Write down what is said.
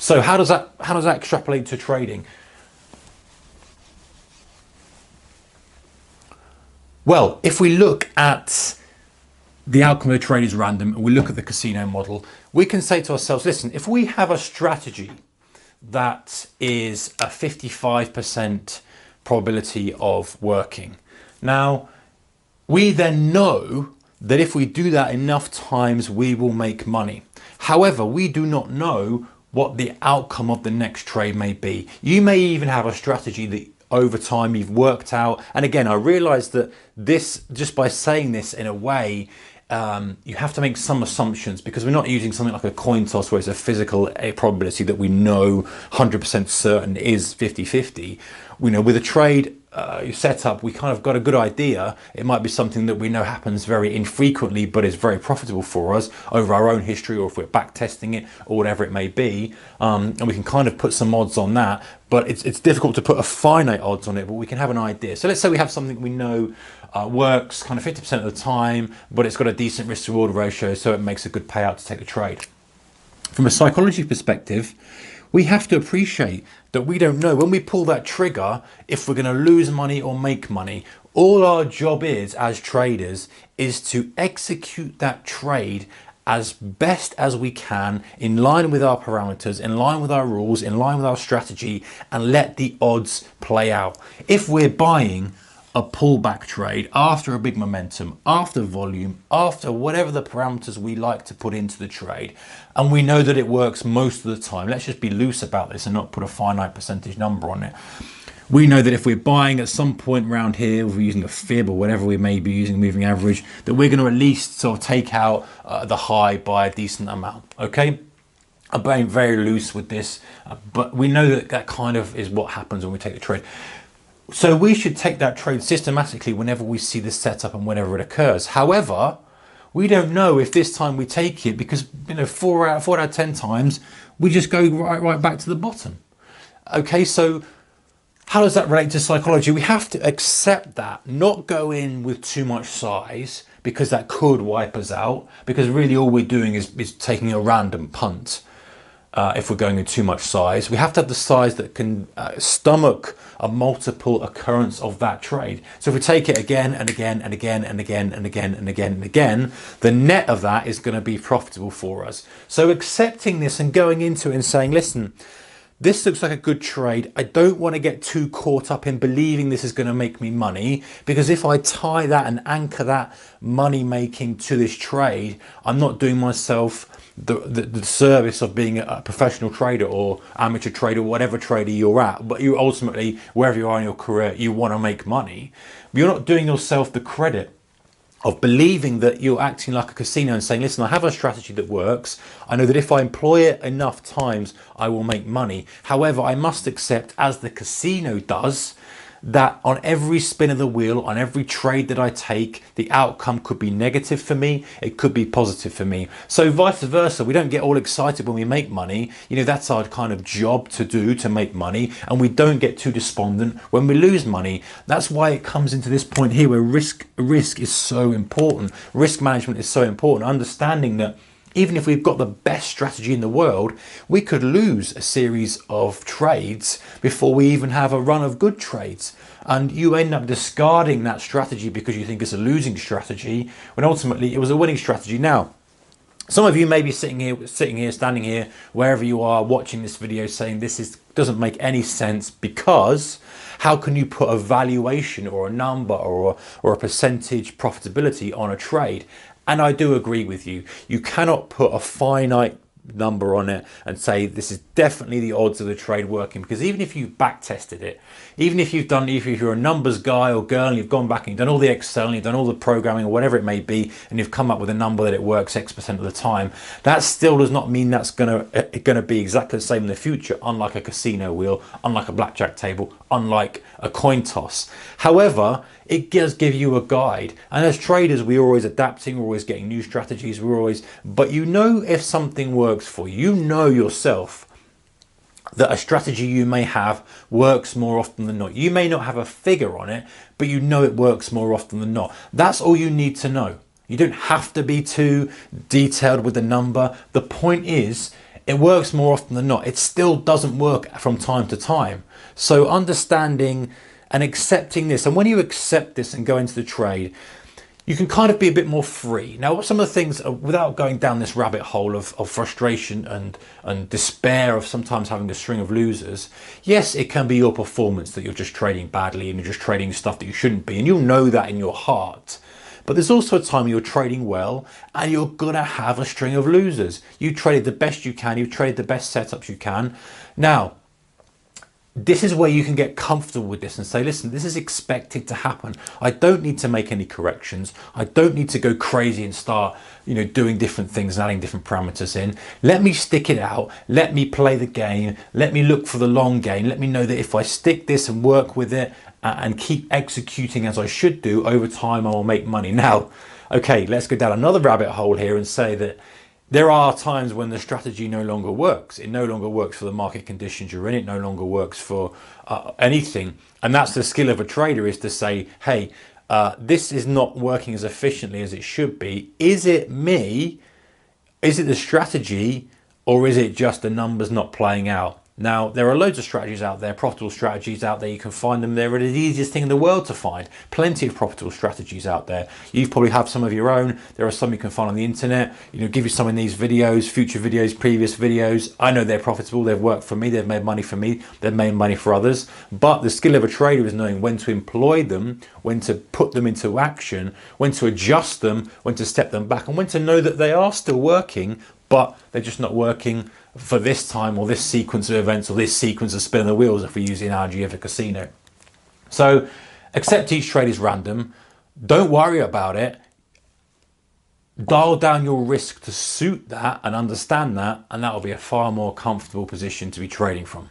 So how does that extrapolate to trading? Well, if we look at the outcome of the trade is random and we look at the casino model, we can say to ourselves, listen, if we have a strategy that is a 55% probability of working, now we then know that if we do that enough times, we will make money. However, we do not know what the outcome of the next trade may be. You may even have a strategy that over time you've worked out. And again, I realize that this, just by saying this in a way, you have to make some assumptions, because we're not using something like a coin toss where it's a physical probability that we know 100% certain is 50-50. We know with a trade setup, we kind of got a good idea. It might be something that we know happens very infrequently, but is very profitable for us over our own history, or if we're back testing it or whatever it may be. And we can kind of put some odds on that, but it's difficult to put a finite odds on it, but we can have an idea. So let's say we have something we know works kind of 50% of the time, but it's got a decent risk to reward ratio, so it makes a good payout to take the trade. From a psychology perspective, we have to appreciate that we don't know when we pull that trigger if we're going to lose money or make money. All our job is as traders is to execute that trade as best as we can, in line with our parameters, in line with our rules, in line with our strategy, and let the odds play out. If we're buying a pullback trade after a big momentum, after volume, after whatever the parameters we like to put into the trade, and we know that it works most of the time, let's just be loose about this and not put a finite percentage number on it. We know that if we're buying at some point around here, if we're using a fib or whatever we may be using, moving average, that we're going to at least sort of take out the high by a decent amount, okay? I'm being very loose with this, but we know that that kind of is what happens when we take the trade. So we should take that trade systematically whenever we see the setup and whenever it occurs. However, we don't know if this time we take it, because 4 out of 10 times we just go right back to the bottom. Okay, so how does that relate to psychology? We have to accept that, not go in with too much size, because that could wipe us out, because really all we're doing is taking a random punt. If we're going in too much size, we have to have the size that can stomach a multiple occurrence of that trade. So if we take it again and again and again and again and again and again and again, the net of that is going to be profitable for us. So accepting this and going into it and saying, listen, this looks like a good trade. I don't want to get too caught up in believing this is going to make me money, because if I tie that and anchor that money making to this trade, I'm not doing myself the service of being a professional trader or amateur trader, whatever trader you're at. But you ultimately, wherever you are in your career, you want to make money. But you're not doing yourself the credit of believing that you're acting like a casino and saying, listen, I have a strategy that works. I know that if I employ it enough times, I will make money. However, I must accept, as the casino does, that on every spin of the wheel, on every trade that I take, the outcome could be negative for me, it could be positive for me. So vice versa, we don't get all excited when we make money. That's our kind of job to do, to make money, and we don't get too despondent when we lose money. That's why it comes into this point here where risk is so important. Risk management is so important, understanding that even if we've got the best strategy in the world, we could lose a series of trades before we even have a run of good trades. And you end up discarding that strategy because you think it's a losing strategy, when ultimately it was a winning strategy. Now, some of you may be standing here, wherever you are watching this video, saying this doesn't make any sense, because how can you put a valuation or a number or a percentage profitability on a trade? And I do agree with you. You cannot put a finite number on it and say this is definitely the odds of the trade working, because even if you've back tested it, even if you're a numbers guy or girl and you've gone back and you've done all the Excel and you've done all the programming or whatever it may be, and you've come up with a number that it works X% of the time, that still does not mean that's gonna be exactly the same in the future, unlike a casino wheel, unlike a blackjack table, unlike a coin toss. However, it does give you a guide, and as traders we're always adapting, we're always getting new strategies, but if something works for you, you know yourself that a strategy you may have works more often than not. You may not have a figure on it, but you know it works more often than not. That's all you need to know. You don't have to be too detailed with the number. The point is, it works more often than not. It still doesn't work from time to time. So understanding and accepting this, and when you accept this and go into the trade, you can kind of be a bit more free. Now, some of the things, without going down this rabbit hole of frustration and despair of sometimes having a string of losers, yes, it can be your performance that you're just trading badly and you're just trading stuff that you shouldn't be, and you'll know that in your heart. But there's also a time you're trading well and you're gonna have a string of losers. You traded the best you can, you've traded the best setups you can. Now, this is where you can get comfortable with this and say, listen, this is expected to happen. I don't need to make any corrections. I don't need to go crazy and start, doing different things and adding different parameters in. Let me stick it out. Let me play the game. Let me look for the long game. Let me know that if I stick this and work with it and keep executing as I should do, over time I will make money. Now, okay, let's go down another rabbit hole here and say that there are times when the strategy no longer works. It no longer works for the market conditions you're in. It no longer works for anything. And that's the skill of a trader, is to say, hey, this is not working as efficiently as it should be. Is it me? Is it the strategy? Or is it just the numbers not playing out? Now, there are loads of strategies out there, profitable strategies out there. You can find them. They're the easiest thing in the world to find. Plenty of profitable strategies out there. You probably have some of your own. There are some you can find on the internet. Give you some in these videos, future videos, previous videos. I know they're profitable. They've worked for me. They've made money for me. They've made money for others. But the skill of a trader is knowing when to employ them, when to put them into action, when to adjust them, when to step them back, and when to know that they are still working, but they're just not working for this time or this sequence of events or this sequence of spinning the wheels, if we use the analogy of a casino. So accept each trade is random. Don't worry about it. Dial down your risk to suit that and understand that, and that will be a far more comfortable position to be trading from.